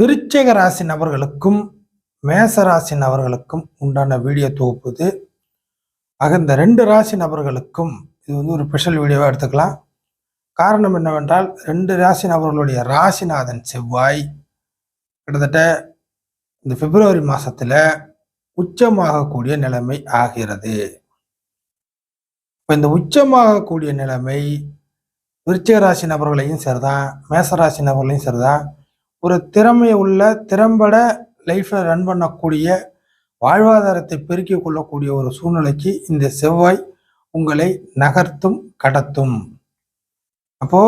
விருச்சிக ராசி நபர்களுக்கும் மேச ராசி நபர்களுக்கும் உண்டான வீடியோ தொகுப்பு இது. ஆக இந்த 2 ராசி நபர்களுக்கும் இது ஒரு ஸ்பெஷல் வீடியோவாக எடுத்துக்கலாம். காரணம் என்னவென்றால் 2 ராசி நபர்களுடைய ராசிநாதன் செவ்வாய் கிட்டத்தட்ட இந்த பிப்ரவரி மாசத்துல உச்சமாகக்கூடிய நிலைமை ஆகிறது. இப்போ இந்த உச்சமாகக்கூடிய நிலைமை விருச்சிக ராசி நபர்களையும் சரிதான், மேச ராசி நபர்களையும் சரிதான். ஒரு திறமை உள்ள திறம்பட லைஃப்பை ரன் பண்ணக்கூடிய வாழ்வாதாரத்தை பெருக்கிக் கொள்ளக்கூடிய ஒரு சூழ்நிலைக்கு இந்த செவ்வாய் உங்களை நகர்த்தும் கடத்தும். அப்போ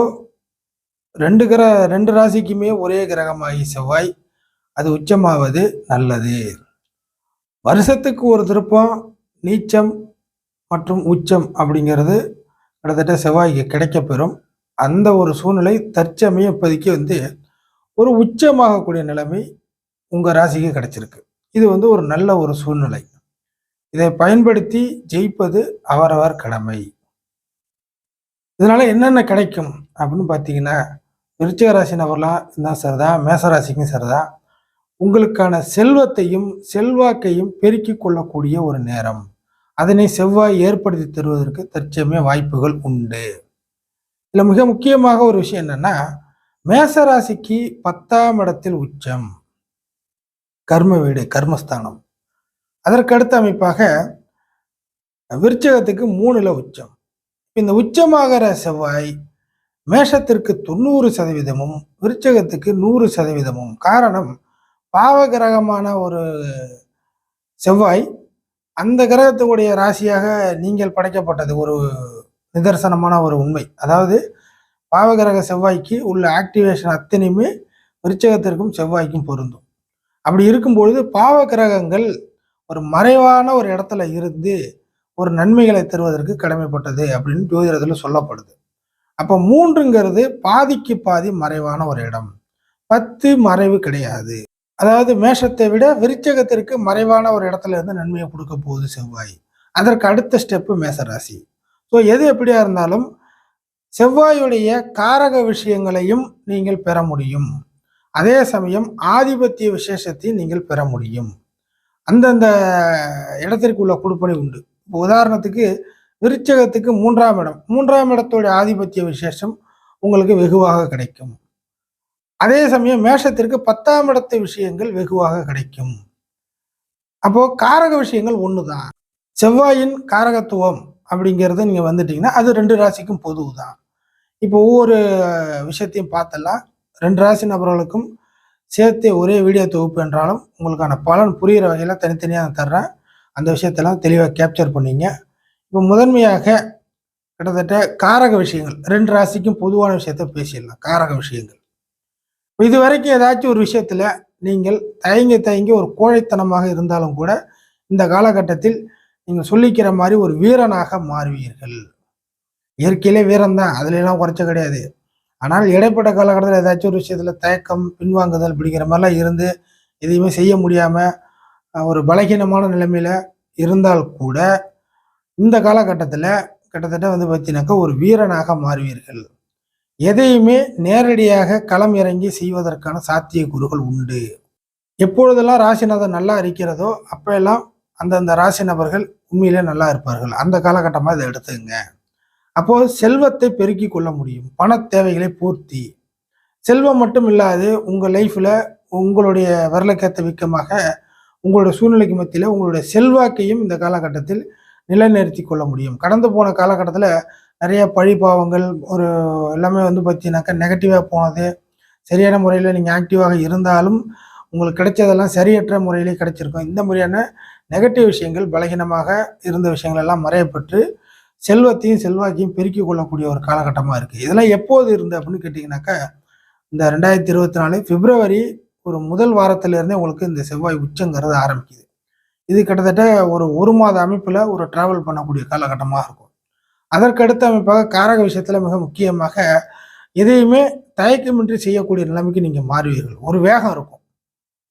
ரெண்டு ராசிக்குமே ஒரே கிரகமாகி செவ்வாய் அது உச்சமாவது நல்லது. வருஷத்துக்கு ஒரு திருப்பம் நீச்சம் மற்றும் உச்சம் அப்படிங்கிறது கிட்டத்தட்ட செவ்வாய்க்கு கிடைக்கப்பெறும். அந்த ஒரு சூழ்நிலை தற்சமயம் இப்போதைக்கு ஒரு உச்சமாகக்கூடிய நிலைமை உங்கள் ராசிக்கு கிடைச்சிருக்கு. இது ஒரு நல்ல ஒரு சூழ்நிலை. இதை பயன்படுத்தி ஜெயிப்பது அவரவர் கடமை. இதனால என்னென்ன கிடைக்கும் அப்படின்னு பார்த்தீங்கன்னா, விருச்சிக ராசி நபர்லாம் இருந்தால் சரிதான், மேசராசிக்கும் சரிதான். உங்களுக்கான செல்வத்தையும் செல்வாக்கையும் பெருக்கிக் கொள்ளக்கூடிய ஒரு நேரம். அதனை செவ்வாய் ஏற்படுத்தி தருவதற்கு தற்சமய வாய்ப்புகள் உண்டு. இதில் மிக முக்கியமாக ஒரு விஷயம் என்னன்னா, மேசராசிக்கு 10ஆம் இடத்தில் உச்சம், கர்ம வீடு, கர்மஸ்தானம். அதற்கடுத்த அமைப்பாக விருச்சகத்துக்கு 3ல் உச்சம். இந்த உச்சமாகிற செவ்வாய் மேஷத்திற்கு 90%, விருச்சகத்துக்கு 100%. காரணம், பாவ கிரகமான ஒரு செவ்வாய் அந்த கிரகத்துடைய ராசியாக நீங்கள் படைக்கப்பட்டது ஒரு நிதர்சனமான ஒரு உண்மை. அதாவது பாவகிரக செவ்வாய்க்கு உள்ள ஆக்டிவேஷன் அத்தனையுமே விருச்சகத்திற்கும் செவ்வாய்க்கும் பொருந்தும். அப்படி இருக்கும்பொழுது பாவ கிரகங்கள் ஒரு மறைவான ஒரு இடத்துல இருந்து ஒரு நன்மைகளை தருவதற்கு கடமைப்பட்டது அப்படின்னு ஜோதிடத்தில் சொல்லப்படுது. அப்போ 3ங்கிறது பாதிக்கு பாதி மறைவான ஒரு இடம். 10 மறைவு கிடையாது. அதாவது மேஷத்தை விட விருச்சகத்திற்கு மறைவான ஒரு இடத்துல இருந்து நன்மையை கொடுக்க போகுது செவ்வாய். அதற்கு அடுத்த ஸ்டெப்பு மேசராசி. ஸோ எது எப்படியா இருந்தாலும் செவ்வாயுடைய காரக விஷயங்களையும் நீங்கள் பெற முடியும். அதே சமயம் ஆதிபத்திய விசேஷத்தையும் நீங்கள் பெற முடியும். அந்தந்த இடத்திற்குள்ள கொடுப்பனை உண்டு. இப்போ உதாரணத்துக்கு விருச்சகத்துக்கு 3ஆம் இடம், 3ஆம் இடத்துடைய ஆதிபத்திய விசேஷம் உங்களுக்கு வெகுவாக கிடைக்கும். அதே சமயம் மேஷத்திற்கு 10ஆம் இடத்து விஷயங்கள் வெகுவாக கிடைக்கும். அப்போ காரக விஷயங்கள் ஒண்ணுதான். செவ்வாயின் காரகத்துவம் அப்படிங்கிறது நீங்க வந்துட்டீங்கன்னா அது 2 ராசிக்கும் பொதுவுதான். இப்போ ஒவ்வொரு விஷயத்தையும் பார்த்தலாம். 2 ராசி நபர்களுக்கும் சேர்த்து ஒரே வீடியோ தொகுப்பு என்றாலும் உங்களுக்கான பலன் புரிகிற வகையில் தனித்தனியாக தர்றேன். அந்த விஷயத்தெல்லாம் தெளிவாக கேப்சர் பண்ணீங்க. இப்போ முதன்மையாக கிட்டத்தட்ட காரக விஷயங்கள் 2 ராசிக்கும் பொதுவான விஷயத்த பேசிடலாம். காரக விஷயங்கள் இது வரைக்கும் ஏதாச்சும் ஒரு விஷயத்துல நீங்கள் தயங்கி ஒரு கோழைத்தனமாக இருந்தாலும் கூட இந்த காலகட்டத்தில் நீங்கள் சொல்லிக்கிற மாதிரி ஒரு வீரனாக மாறுவீர்கள். இயற்கையிலே வீரம் தான், அதுல எல்லாம் குறைச்ச கிடையாது. ஆனால் இடைப்பட்ட காலகட்டத்தில் ஏதாச்சும் ஒரு விஷயத்துல தயக்கம், பின்வாங்குதல் அப்படிங்கிற மாதிரிலாம் இருந்து எதையுமே செய்ய முடியாம ஒரு பலகீனமான நிலைமையில இருந்தால் கூட இந்த காலகட்டத்தில் கிட்டத்தட்ட பார்த்தீங்கன்னாக்கா ஒரு வீரனாக மாறுவீர்கள். எதையுமே நேரடியாக களம் இறங்கி செய்வதற்கான சாத்தியக்கூறுகள் உண்டு. எப்பொழுதெல்லாம் ராசிநாதன் நல்லா இருக்கிறதோ அப்பெல்லாம் அந்தந்த ராசி நபர்கள் உண்மையிலே நல்லா இருப்பார்கள். அந்த காலகட்டமாக இதை எடுத்துங்க. அப்போ செல்வத்தை பெருக்கி கொள்ள முடியும், பண தேவைகளை பூர்த்தி. செல்வம் மட்டும் இல்லாது உங்க லைஃப்ல உங்களுடைய விரலுக்கேற்ற விக்கமாக உங்களுடைய சூழ்நிலைக்கு மத்தியில உங்களுடைய செல்வாக்கையும் இந்த காலகட்டத்தில் நிலைநிறுத்தி கொள்ள முடியும். கடந்து போன காலகட்டத்தில் நிறைய பழிபாவங்கள் ஒரு எல்லாமே பார்த்தீங்கன்னாக்கா நெகட்டிவாக போனது. சரியான முறையில் நீங்கள் ஆக்டிவாக இருந்தாலும் உங்களுக்கு கிடைச்சதெல்லாம் சரியற்ற முறையிலே கிடைச்சிருக்கும். இந்த மாதிரியான நெகட்டிவ் விஷயங்கள், பலகீனமாக இருந்த விஷயங்கள் எல்லாம் மறையப்பட்டு செல்வத்தையும் செல்வாக்கையும் பெருக்கிக் கொள்ளக்கூடிய ஒரு காலகட்டமாக இருக்குது. இதெல்லாம் எப்போது இருந்து அப்படின்னு கேட்டிங்கனாக்கா, இந்த 2024 பிப்ரவரி ஒரு முதல் வாரத்திலிருந்தே உங்களுக்கு இந்த செவ்வாய் உச்சங்கிறது ஆரம்பிக்குது. இது கிட்டத்தட்ட ஒரு மாத அமைப்பில் ஒரு டிராவல் பண்ணக்கூடிய காலகட்டமாக இருக்கும். அதற்கடுத்த அமைப்பாக காரக விஷயத்தில் மிக முக்கியமாக எதையுமே தயக்கமின்றி செய்யக்கூடிய நிலைமைக்கு நீங்கள் மாறுவீர்கள். ஒரு வேகம் இருக்கும்,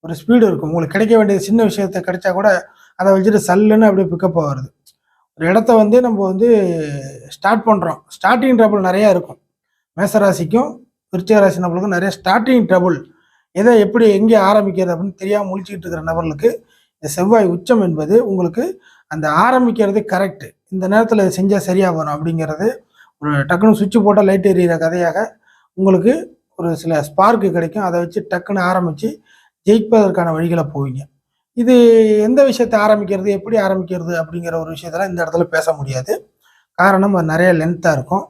ஒரு ஸ்பீடு இருக்கும். உங்களுக்கு கிடைக்க வேண்டிய சின்ன விஷயத்த கிடைச்சா கூட அதை வச்சுட்டு சல்லுன்னு அப்படியே பிக்கப் ஆகுறது. ஒரு இடத்த நம்ம ஸ்டார்ட் பண்ணுறோம், ஸ்டார்டிங் ட்ரபிள் நிறையா இருக்கும். மேசராசிக்கும் விருச்சிக ராசி நபர்களுக்கும் நிறைய ஸ்டார்டிங் ட்ரபிள் எதை எப்படி எங்கே ஆரம்பிக்கிறது அப்படின்னு தெரியாமல் முழிச்சுக்கிட்டு இருக்கிற நபர்களுக்கு இந்த செவ்வாய் உச்சம் என்பது உங்களுக்கு அந்த ஆரம்பிக்கிறது கரெக்டு, இந்த நேரத்தில் இதை செஞ்சால் சரியாக வரும் அப்படிங்கிறது ஒரு டக்குன்னு சுவிட்ச் போட்டால் லைட் எரியிற கதையாக உங்களுக்கு ஒரு சில ஸ்பார்க்கு கிடைக்கும். அதை வச்சு டக்குன்னு ஆரம்பித்து ஜெயிப்பதற்கான வழிகளை போவீங்க. இது எந்த விஷயத்தை ஆரம்பிக்கிறது, எப்படி ஆரம்பிக்கிறது அப்படிங்கிற ஒரு விஷயத்தெல்லாம் இந்த இடத்துல பேச முடியாது. காரணம் அது நிறைய லென்த்தாக இருக்கும்.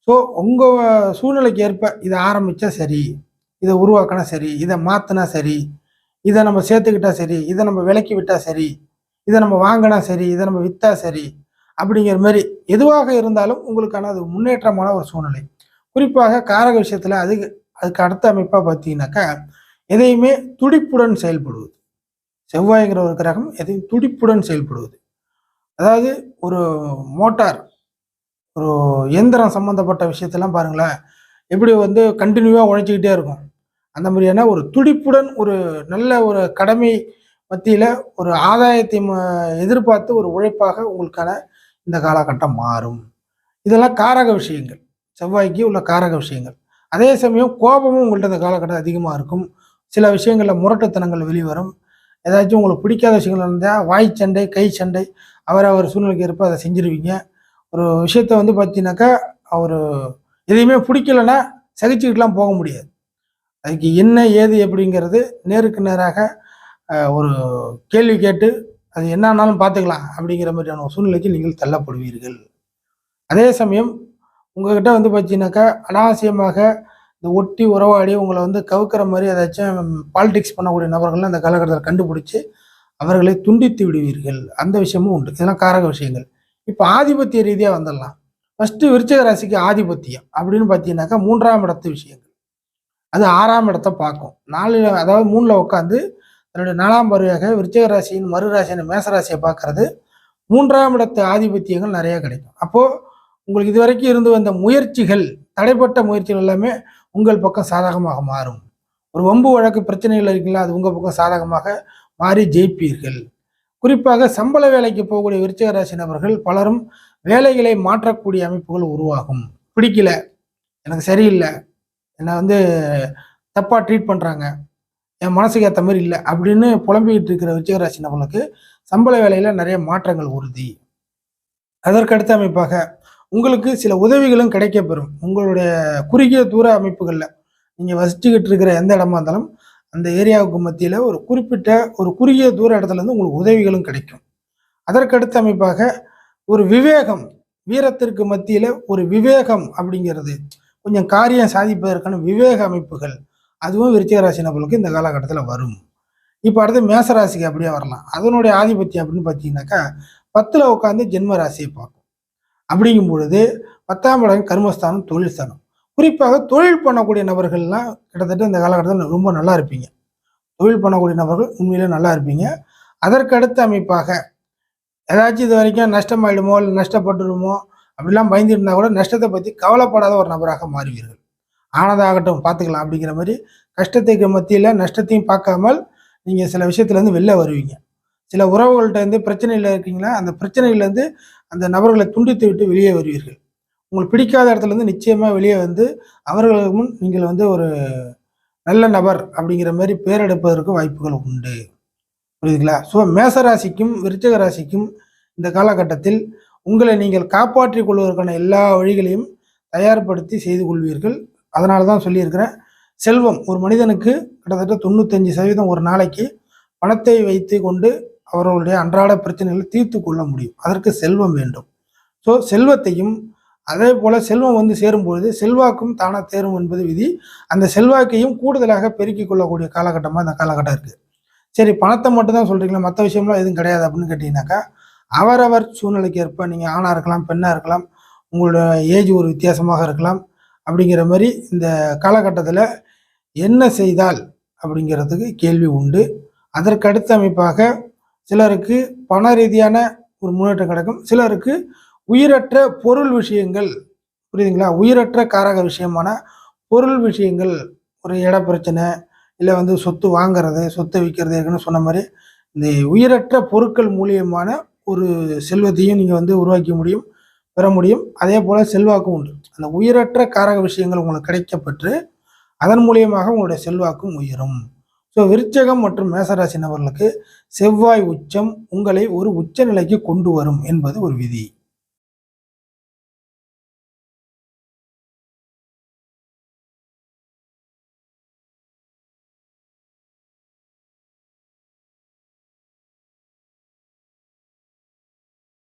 ஸோ உங்கள் சூழ்நிலைக்கு ஏற்ப இதை ஆரம்பித்தா சரி, இதை உருவாக்கினா சரி, இதை மாற்றினா சரி, இதை நம்ம சேர்த்துக்கிட்டா சரி, இதை நம்ம விலக்கி விட்டால் சரி, இதை நம்ம வாங்கினா சரி, இதை நம்ம விற்றா சரி, அப்படிங்கிற மாதிரி எதுவாக இருந்தாலும் உங்களுக்கான அது முன்னேற்றமான ஒரு சூழ்நிலை. குறிப்பாக காரக விஷயத்தில் அதுக்கு அடுத்த அமைப்பாக பார்த்தீங்கன்னாக்கா எதையுமே துடிப்புடன் செயல்படுவது. செவ்வாய்ங்கிற ஒரு கிரகம் எதையும் துடிப்புடன் செயல்படுவது. அதாவது ஒரு மோட்டார், ஒரு இயந்திரம் சம்மந்தப்பட்ட விஷயத்தெல்லாம் பாருங்களேன், எப்படி வந்து கண்டினியூவாக உழைச்சிக்கிட்டே இருக்கும். அந்த மாதிரியான ஒரு துடிப்புடன் ஒரு நல்ல ஒரு கடமை மத்தியில் ஒரு ஆதாயத்தை எதிர்பார்த்து ஒரு உழைப்பாக உங்களுக்கான இந்த காலகட்டம் மாறும். இதெல்லாம் காரக விஷயங்கள், செவ்வாய்க்கு உள்ள காரக விஷயங்கள். அதே சமயம் கோபமும் உங்கள்கிட்ட இந்த காலகட்டம் அதிகமாக இருக்கும். சில விஷயங்களில் முரட்டுத்தனங்கள் வெளிவரும். ஏதாச்சும் உங்களுக்கு பிடிக்காத விஷயங்கள் இருந்தால் வாய் சண்டை, கை சண்டை, அவர் சூழ்நிலைக்கு ஏற்ப அதை செஞ்சுருவீங்க. ஒரு விஷயத்த வந்து பார்த்தீங்கன்னாக்கா அவர் எதையுமே பிடிக்கலைன்னா சகிச்சுக்கிட்டுலாம் போக முடியாது. அதுக்கு என்ன ஏது எப்படிங்கிறது நேருக்கு நேராக ஒரு கேள்வி கேட்டு அது என்ன ஆனாலும் பார்த்துக்கலாம் அப்படிங்கிற மாதிரியான ஒரு சூழ்நிலைக்கு நீங்கள் தள்ளப்படுவீர்கள். அதே சமயம் உங்ககிட்ட வந்து பார்த்தீங்கன்னாக்கா அனாவசியமாக இந்த ஒட்டி உறவாடி உங்களை வந்து கவுக்கிற மாதிரி ஏதாச்சும் பாலிடிக்ஸ் பண்ணக்கூடிய நபர்கள்லாம் அந்த காலகட்டத்தில் கண்டுபிடிச்சி அவர்களை துண்டித்து விடுவீர்கள். அந்த விஷயமும் உண்டு. இதெல்லாம் காரக விஷயங்கள். இப்போ ஆதிபத்திய ரீதியாக வந்துடலாம். ஃபஸ்ட்டு விருச்சிக ராசிக்கு ஆதிபத்தியம் அப்படின்னு பார்த்தீங்கன்னாக்கா 3ஆம் இடத்து விஷயங்கள். அது 6ஆம் இடத்தை பார்க்கும். 4 அதாவது 3ல் உட்காந்து தன்னுடைய 4ஆம் பார்வையாக விருச்சிக ராசியின் மறு ராசியான மேசராசியை பார்க்கறது 3ஆம் இடத்து ஆதிபத்தியங்கள் நிறைய கிடைக்கும். அப்போது உங்களுக்கு இதுவரைக்கும் இருந்து வந்த முயற்சிகள், தடைப்பட்ட முயற்சிகள் எல்லாமே உங்கள் பக்கம் சாதகமாக மாறும். ஒரு வம்பு வழக்கு பிரச்சனைகள் இருக்குங்களா, அது உங்கள் பக்கம் சாதகமாக மாறி ஜெயிப்பீர்கள். குறிப்பாக சம்பள வேலைக்கு போகக்கூடிய விருச்சிக ராசி நபர்கள் பலரும் வேலைகளை மாற்றக்கூடிய அமைப்புகள் உருவாகும். பிடிக்கல, எனக்கு சரியில்லை, என்னை வந்து தப்பாக ட்ரீட் பண்ணுறாங்க, என் மனசுக்கு ஏற்ற மாதிரி இல்லை அப்படின்னு புலம்பிக்கிட்டு இருக்கிற விருச்சிக ராசி நபர்களுக்கு சம்பள வேலையில் நிறைய மாற்றங்கள் உறுதி. அதற்கடுத்த அமைப்பாக உங்களுக்கு சில உதவிகளும் கிடைக்கப்பெறும். உங்களுடைய குறுகிய தூர அமைப்புகளில் நீங்கள் வசிச்சுக்கிட்டு இருக்கிற எந்த இடமா இருந்தாலும் அந்த ஏரியாவுக்கு மத்தியில் ஒரு குறிப்பிட்ட ஒரு குறுகிய தூர இடத்துலேருந்து உங்களுக்கு உதவிகளும் கிடைக்கும். அதற்கடுத்த அமைப்பாக ஒரு விவேகம், வீரத்திற்கு மத்தியில் ஒரு விவேகம் அப்படிங்கிறது, கொஞ்சம் காரியம் சாதிப்பதற்கான விவேக அமைப்புகள், அதுவும் விருச்சிக ராசி நபர்களுக்கு இந்த காலகட்டத்தில் வரும். இப்போ அடுத்து மேசராசிக்கு அப்படியே வரலாம். அதனுடைய ஆதிபத்தியம் அப்படின்னு பார்த்தீங்கன்னாக்கா 10ல் உட்காந்து ஜென்ம ராசியை பார்க்கும். அப்படிங்கும் பொழுது 10ஆம் இடம் கர்மஸ்தானம், தொழில் ஸ்தானம். குறிப்பாக தொழில் பண்ணக்கூடிய நபர்கள்லாம் கிட்டத்தட்ட இந்த காலகட்டத்தில் ரொம்ப நல்லா இருப்பீங்க. தொழில் பண்ணக்கூடிய நபர்கள் உண்மையிலே நல்லா இருப்பீங்க. அதற்கடுத்த அமைப்பாக ஏதாச்சும் இது வரைக்கும் நஷ்டமாயிடுமோ இல்லை நஷ்டப்பட்டுடுமோ அப்படிலாம் பயந்துட்டு இருந்தால் கூட நஷ்டத்தை பற்றி கவலைப்படாத ஒரு நபராக மாறுவீர்கள். ஆனதாகட்டும் பார்த்துக்கலாம் அப்படிங்கிற மாதிரி கஷ்டத்துக்கு மத்தியில் நஷ்டத்தையும் பார்க்காமல் நீங்கள் சில விஷயத்துலேருந்து வெளில வருவீங்க. சில உறவுகள்கிட்ட இருந்து பிரச்சனையில் இருக்கீங்களா, அந்த பிரச்சனையிலேருந்து அந்த நபர்களை துண்டித்து விட்டு வெளியே வருவீர்கள். உங்களுக்கு பிடிக்காத இடத்துலேருந்து நிச்சயமாக வெளியே வந்து அவர்களுக்கு முன் நீங்கள் வந்து ஒரு நல்ல நபர் அப்படிங்கிற மாதிரி பேர் எடுப்பதற்கு வாய்ப்புகள் உண்டு. புரியுதுங்களா? ஸோ மேசராசிக்கும் விருச்சிக ராசிக்கும் இந்த காலகட்டத்தில் உங்களை நீங்கள் காப்பாற்றிக் கொள்வதற்கான எல்லா வழிகளையும் தயார்படுத்தி செய்து கொள்வீர்கள். அதனால தான் சொல்லியிருக்கிறேன், செல்வம் ஒரு மனிதனுக்கு கிட்டத்தட்ட 95% ஒரு நாளைக்கு பணத்தை வைத்து கொண்டு அவர்களுடைய அன்றாட பிரச்சனைகளை தீர்த்து கொள்ள முடியும். அதற்கு செல்வம் வேண்டும். ஸோ செல்வத்தையும் அதே போல் செல்வம் வந்து சேரும்பொழுது செல்வாக்கும் தானாக தேரும் என்பது விதி. அந்த செல்வாக்கையும் கூடுதலாக பெருக்கிக் கொள்ளக்கூடிய காலகட்டமாக இந்த காலகட்டம் இருக்குது. சரி, பணத்தை மட்டும் தான் சொல்கிறீங்களா, மற்ற விஷயம்லாம் எதுவும் கிடையாது அப்படின்னு கேட்டிங்கனாக்கா, அவரவர் சூழ்நிலைக்கு ஏற்ப நீங்கள் ஆணாக இருக்கலாம், பெண்ணாக இருக்கலாம், உங்களோட ஏஜ் ஒரு வித்தியாசமாக இருக்கலாம். அப்படிங்கிற மாதிரி இந்த காலகட்டத்தில் என்ன செய்தால் அப்படிங்கிறதுக்கு கேள்வி உண்டு. அதற்கடுத்த அமைப்பாக சிலருக்கு பண ரீதியான ஒரு முன்னேற்றம் கிடைக்கும். சிலருக்கு உயிரற்ற பொருள் விஷயங்கள், புரியுதுங்களா, உயிரற்ற காரக விஷயமான பொருள் விஷயங்கள், ஒரு இட பிரச்சனை, இல்லை வந்து சொத்து வாங்கிறது, சொத்தை விற்கிறது, ஏற்கனவே சொன்ன மாதிரி இந்த உயிரற்ற பொருட்கள் மூலியமான ஒரு செல்வத்தையும் நீங்கள் வந்து உருவாக்க முடியும், பெற முடியும். அதே போல் செல்வாக்கும் உண்டு. அந்த உயிரற்ற காரக விஷயங்கள் உங்களுக்கு கிடைக்கப்பெற்று அதன் மூலியமாக உங்களுடைய செல்வாக்கும் உயரும். ஸோ விருச்சகம் மற்றும் மேசராசி நபர்களுக்கு செவ்வாய் உச்சம் உங்களை ஒரு உச்ச நிலைக்கு கொண்டு வரும் என்பது ஒரு விதி.